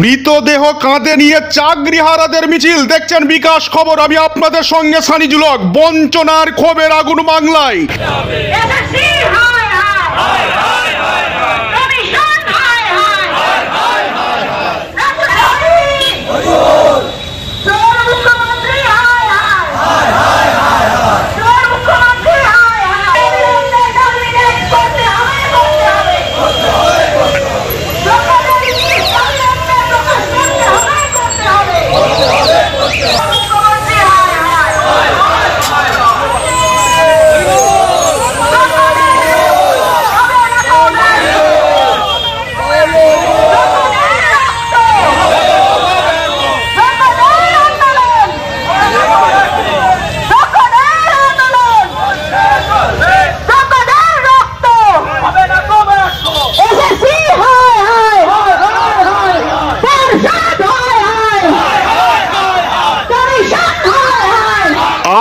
মৃতদেহ কাঁধে নিয়ে চাকরিহারাদের মিছিল দেখছেন বিকাশ খবর। আমি আপনাদের সঙ্গে সানি জুলক। বঞ্চনার ক্ষোভের আগুন বাংলায়।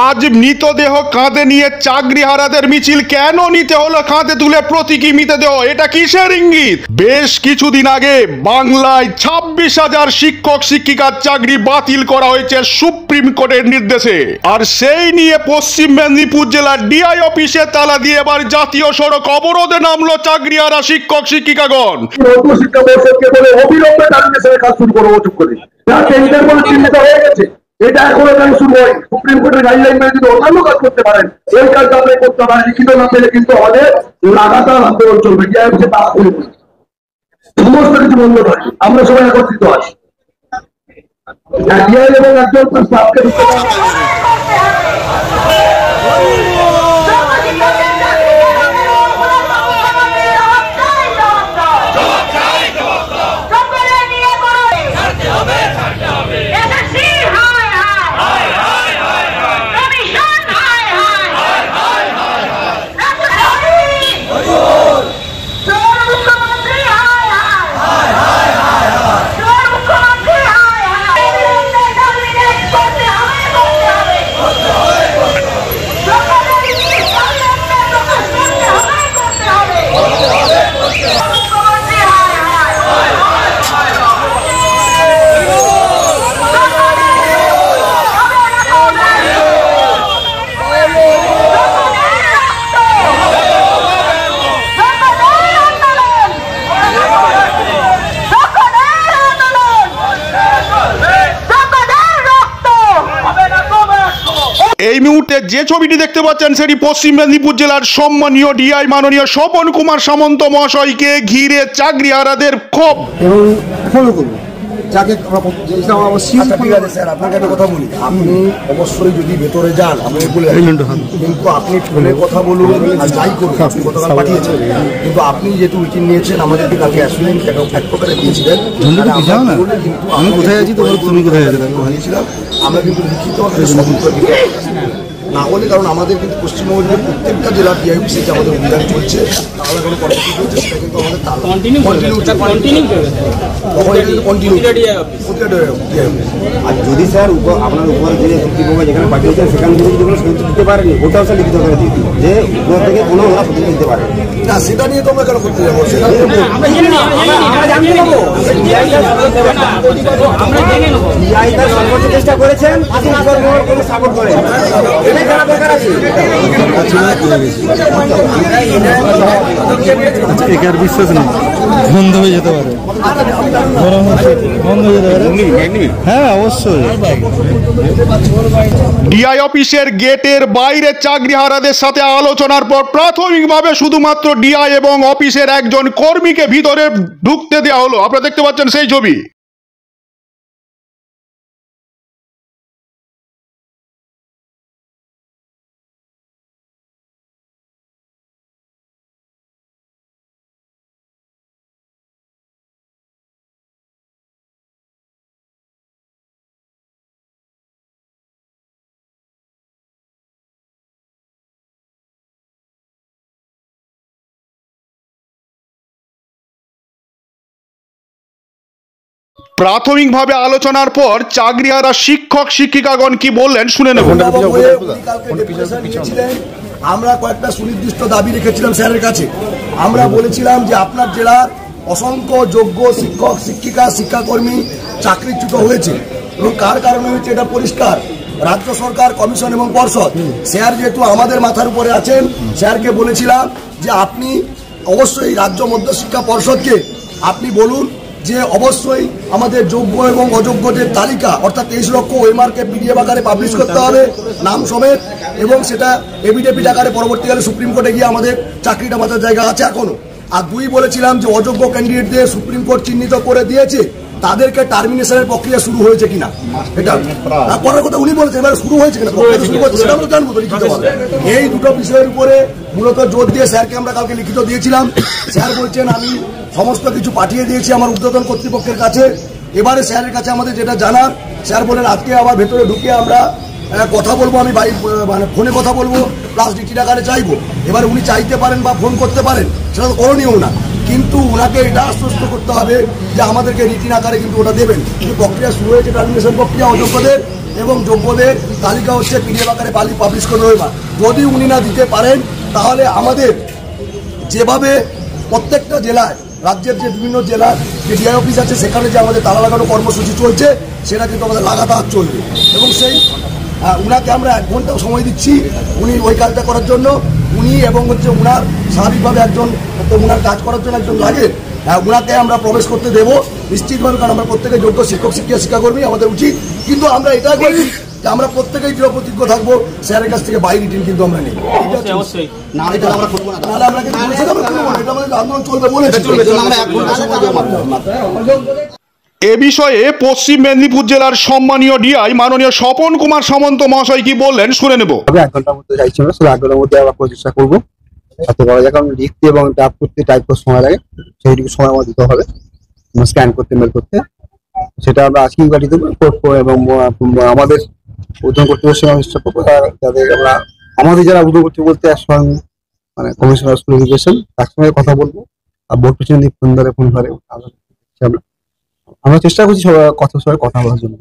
আজ মৃতদেহ কাঁধে নিয়ে চাকরিহারাদের মিছিল কেন নিতে হলো কাঁধে তুলে প্রতীকী মৃতদেহ? এটা কিসের ইঙ্গিত? বেশ কিছুদিন আগে বাংলায় 26,000 শিক্ষক শিক্ষিকার চাকরি বাতিল করা হয়েছে সুপ্রিম কোর্টের নির্দেশে। আর সেই নিয়ে পশ্চিম মেদিনীপুর জেলার ডিআই অফিসে তালা দিয়ে এবার জাতীয় সড়ক অবরোধে নামলো চাকরিহারা শিক্ষক শিক্ষিকাগণ। এটা এখনো কেন শুরু হয়? সুপ্রিম কোর্টের গাইডলাইন মেনে যদি অন্যান্য কাজ করতে পারেন, এই কাজটা আপনি করতে পারেন। লিখিত না পেলে কিন্তু আমাদের লাগাতার আন্দোলন চলবে। সমস্ত কিছু বন্ধ হয়, আমরা সবাই একত্রিত আছি এবং একজন স্টাফকে এই মুহূর্তে যে ছবিটি দেখতে পাচ্ছেন সেটি পশ্চিম মেদিনীপুর জেলার সম্মানীয় ডিআই মাননীয় স্বপন কুমার সামন্ত মহাশয়কে ঘিরে চাকরিহারাদের ক্ষোভ এবং ফলো করবো যাকে ঠিক আছে স্যার, আপনাকে একটা কথা বলি, আপনি অবশ্যই যদি ভেতরে যান আপনি বলে, কিন্তু আপনি ফোনে কথা বলুন আর যাই করুন, আপনি গতকাল পাঠিয়েছেন, কিন্তু আপনি যেহেতু উইকিং নিয়েছেন আমাদেরকে কালকে অ্যাসুরেন্স এক প্রকারে দিয়েছিলেন, কিন্তু আমি কোথায় আছি তোমার তুমি কোথায় আছি জানিয়েছিলাম, আমরা কিন্তু লিখিত না হলে, কারণ আমাদের কিন্তু পশ্চিমবঙ্গের প্রত্যেকটা জেলার ডিআই অফিসে যে আমাদের অভিযান চলছে, তাহলে কোনো কর্মসূচি হচ্ছে সেটা কিন্তু আমাদের আর যদি স্যার আপনার উপর যে কর্তৃপক্ষ যেখানে পাঠিয়েছেন সেখান থেকে যদি কোনো সূচনা দিতে পারেনি, ওটাও স্যার লিখিত করে দিয়ে দিন যে উপর থেকে কোনো ওরা সূচনা দিতে পারে না, সেটা নিয়ে তোমরা কেন করতে যাবো? সেটা সর্বোচ্চ চেষ্টা করেছেন, কোনো সাপোর্ট করে এটাই জানা দরকার আছে। একার বিশ্বাস নেই, বন্ধ হয়ে যেতে পারে, বন্ধ হয়ে যেতে পারে। হ্যাঁ অবশ্যই। ডিআই অফিসের গেটের বাইরে চাকরিহারাদের সাথে আলোচনার পর প্রাথমিকভাবে শুধুমাত্র ডিআই এবং অফিসের একজন কর্মীকে ভিতরে ঢুকতে দেওয়া হলো। আপনারা দেখতে পাচ্ছেন সেই ছবি। প্রাথমিকভাবে আলোচনার পর চাকরিহারা শিক্ষক শিক্ষিকাগণ কি বললেন শুনে নেব। আমরা কয়েকটা সুনির্দিষ্ট দাবি রেখেছিলাম স্যারের কাছে। আমরা বলেছিলাম যে আপনার জেলার অসংখ্য যোগ্য শিক্ষক শিক্ষিকা শিক্ষাকর্মী চাকরিচ্যুত হয়েছে এবং কার কারণে হয়েছে এটা পরিষ্কার। রাজ্য সরকার, কমিশন এবং পর্ষদ। স্যার যেহেতু আমাদের মাথার উপরে আছেন, স্যারকে বলেছিলাম যে আপনি অবশ্যই রাজ্য মধ্যশিক্ষা পর্ষদকে আপনি বলুন যে অবশ্যই আমাদের যোগ্য এবং অযোগ্যদের তালিকা অর্থাৎ 23 লক্ষ ওয়েমারকে পিডিএফ আকারে পাবলিশ করতে হবে নাম সমেত, এবং সেটা এফিডেভিট আকারে পরবর্তীকালে সুপ্রিম কোর্টে গিয়ে আমাদের চাকরিটা বাঁচার জায়গা আছে এখনো। আর 2 বলেছিলাম যে অযোগ্য ক্যান্ডিডেটদের সুপ্রিম কোর্ট চিহ্নিত করে দিয়েছে, তাদেরকে টার্মিনেশনের প্রক্রিয়া শুরু হয়েছে কিনা এটা করার কথা উনি বলেছেন। এবার শুরু হয়েছে কিনা সেটা আমরা জানবো তো লিখিতভাবে। এই দুটো বিষয়ের উপরে মূলত জোর দিয়ে স্যারকে আমরা কালকে লিখিত দিয়েছিলাম। স্যার বলছেন আমি সমস্ত কিছু পাঠিয়ে দিয়েছি আমার ঊর্ধ্বতন কর্তৃপক্ষের কাছে। এবারে স্যারের কাছে আমাদের যেটা জানার, স্যার বলেন আজকে আবার ভেতরে ঢুকে আমরা কথা বলবো, আমি মানে ফোনে কথা বলবো প্লাস ডিটি আকারে চাইবো। এবার উনি চাইতে পারেন বা ফোন করতে পারেন, সেটা তো করণীয় না, কিন্তু ওনাকে এটা আশ্বস্ত করতে হবে যে আমাদেরকে রিটিন আকারে কিন্তু ওটা দেবেন। কিন্তু প্রক্রিয়া শুরু হয়েছে, টার্মিনেশন প্রক্রিয়া অযোগ্যদের এবং যোগ্যদের তালিকা হচ্ছে পিডিএফ আকারে পাবলিশ করতে হবে। যদি উনি না দিতে পারেন তাহলে আমাদের যেভাবে প্রত্যেকটা জেলায় রাজ্যের যে বিভিন্ন জেলার যে ডিআই অফিস আছে সেখানে যে আমাদের তালা লাগানো কর্মসূচি চলছে সেটা কিন্তু আমাদের লাগাতার চলবে এবং সেই উনাকে আমরা 1 ঘন্টা সময় দিচ্ছি উনি ওই কাজটা করার জন্য। উনি এবং হচ্ছে উনার স্বাভাবিকভাবে একজন তো উনার কাজ করার জন্য একজন লাগে, উনাকে আমরা প্রবেশ করতে দেবো নিশ্চিতভাবে, কারণ আমরা প্রত্যেকে যোগ্য শিক্ষক শিক্ষাকর্মী আমাদের উচিত। কিন্তু আমরা এটা করছি যে আমরা প্রত্যেকেই দৃঢ়প্রতিজ্ঞ থাকবো স্যারের কাছ থেকে বাই রিটিন কিন্তু আমরা নেই। আন্দোলন চলবে বলেছে। এ বিষয়ে পশ্চিম মেদিনীপুর জেলার সম্মানীয় ডিআই মাননীয় স্বপন কুমার সামন্ত মহাশয় কি বললেন শুনে নেব। 1 ঘন্টার মধ্যে চাইছি আমরা, সেটা 1 ঘন্টার মধ্যে আমরা প্রচেষ্টা করবো যাতে করা যায়, কারণ লিখতে এবং টাইপ করতে সময় লাগে, সেইটুকু সময় আমাদের দিতে হবে স্ক্যান করতে মেল করতে। সেটা আমরা আজকেই গাড়ি দেবো এবং আমাদের উদ্যোগ কর্তৃপক্ষের সঙ্গে চেষ্টা করবো যাদের আমরা আমাদের যারা উদ্যোগ কর্তৃপক্ষ বলতে একসঙ্গে মানে কমিশনার স্কুল এডুকেশন তার সঙ্গে কথা বলবো। আর বোর্ড পিছনে ফোন ধরে আমরা চেষ্টা করছি সবাই কথা বলার জন্য।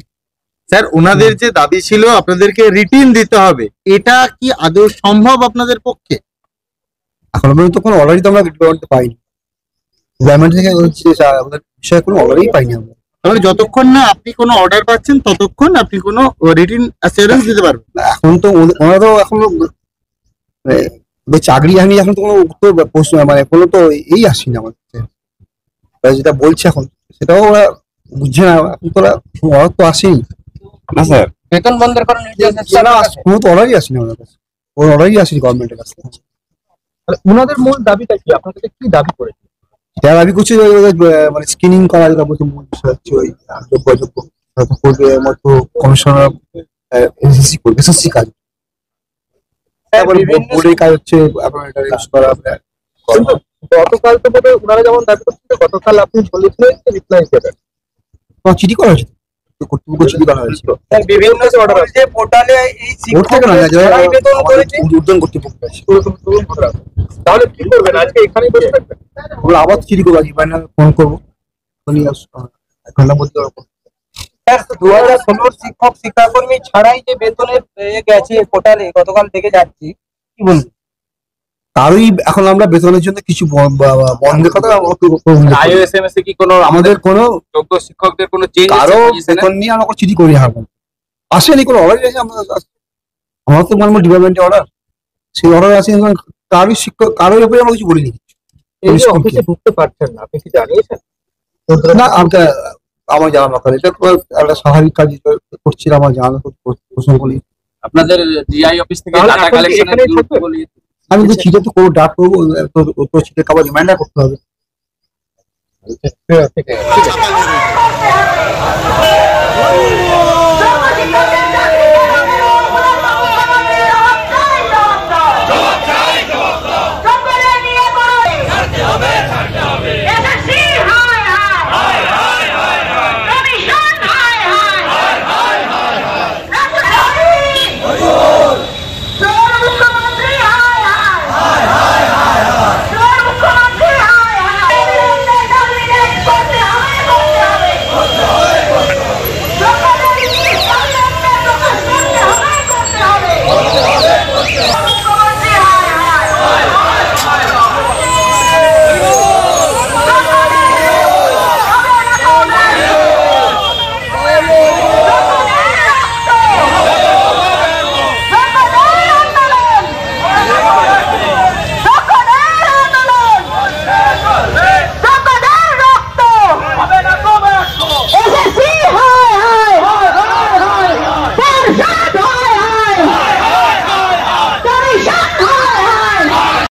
স্যার ওনাদের যে দাবি ছিল আপনাদেরকে রিটিন দিতে হবে, এটা কি আদৌ সম্ভব আপনাদের পক্ষে? এখন পর্যন্ত কোনো অর্ডারই তো আমরা ডিপার্টমেন্টে পাইনি, গভর্নমেন্ট থেকে আমাদের বিষয়ে কোনো অর্ডারই পাইনি আমরা। তাহলে যতক্ষণ না আপনি কোনো অর্ডার পাচ্ছেন ততক্ষণ আপনি কোনো রিটিন অ্যাসিওরেন্স দিতে পারবেন? এখন তো ওনারা তো এখনো চাকরি আমি এখন তো কোনো উত্তর প্রশ্ন মানে কোনো তো এই আসেনি আমার কাছে, যেটা বলছে এখন সেটাও ওরা বুঝছে না। এখন তো অর্ডার তো আসেনি না স্যার, বেতন বন্ধের কোনো নির্দেশ কোনো তো অর্ডারই আসেনি আমাদের কাছে, কোনো অর্ডারই আসেনি গভর্নমেন্টের কাছে। ওনাদের মূল দাবিটা কি, আপনাদের কি দাবি করেছে? যারা দাবি করছে মানে স্ক্রিনিং করা, যেটা বলছে মূল বিষয় হচ্ছে ওই যোগ্য করবে মতো কমিশনার এসএসসি করবে, এসএসসি কাজ বোর্ডের কাজ হচ্ছে আপনার এটা ইউজ করা। গতকাল তো বোধহয় ওনারা যেমন দাবি করছিল, গতকাল আপনি বলেছিলেন যে রিপ্লাই দেবেন, চিঠি করা হয়েছে, কর্তৃপক্ষ চিঠি করা হয়েছিল বিভিন্ন পোর্টালে উদ্যোগ কর্তৃপক্ষ আছে। তাহলে কি করবেন আজকে এখানেই বসে থাকবেন? ওগুলো আবার চিঠি করবো, ফোন করবো 1 ঘন্টার মধ্যে। 2016 শিক্ষক শিক্ষাকর্মী ছাড়াই যে বেতনের গেছে পোর্টালে গতকাল থেকে যাচ্ছি, কি বলবো? তারই এখন আমরা বেতনের জন্য কিছু বন্ধের কথা আইওএসএমএস এ কি কোনো আমাদের কোনো যোগ্য শিক্ষকদের কোনো চেঞ্জ কারো বেতন নিয়ে আমরা চিঠি করি আসেনি, কোনো অর্ডার আছে আমার তো মানে ডিপার্টমেন্টে অর্ডার, সেই অর্ডার আছে কারোই শিক্ষক কারোর ব্যাপারে আমরা কিছু বলিনি। অফিসে ঢুকতে পারছেন না, আপনি কি জানিয়েছেন? না আমার জানা দরকার, এটা একটা স্বাভাবিক কাজ করছিলাম, আমার জানা প্রশ্ন করি। আপনাদের ডিআই অফিস থেকে ডাটা কালেকশন আমি তো চিঠি তো করবো, ডাক করবো, তো চিঠি আবার রিমাইন্ডার করতে হবে। ঠিক আছে।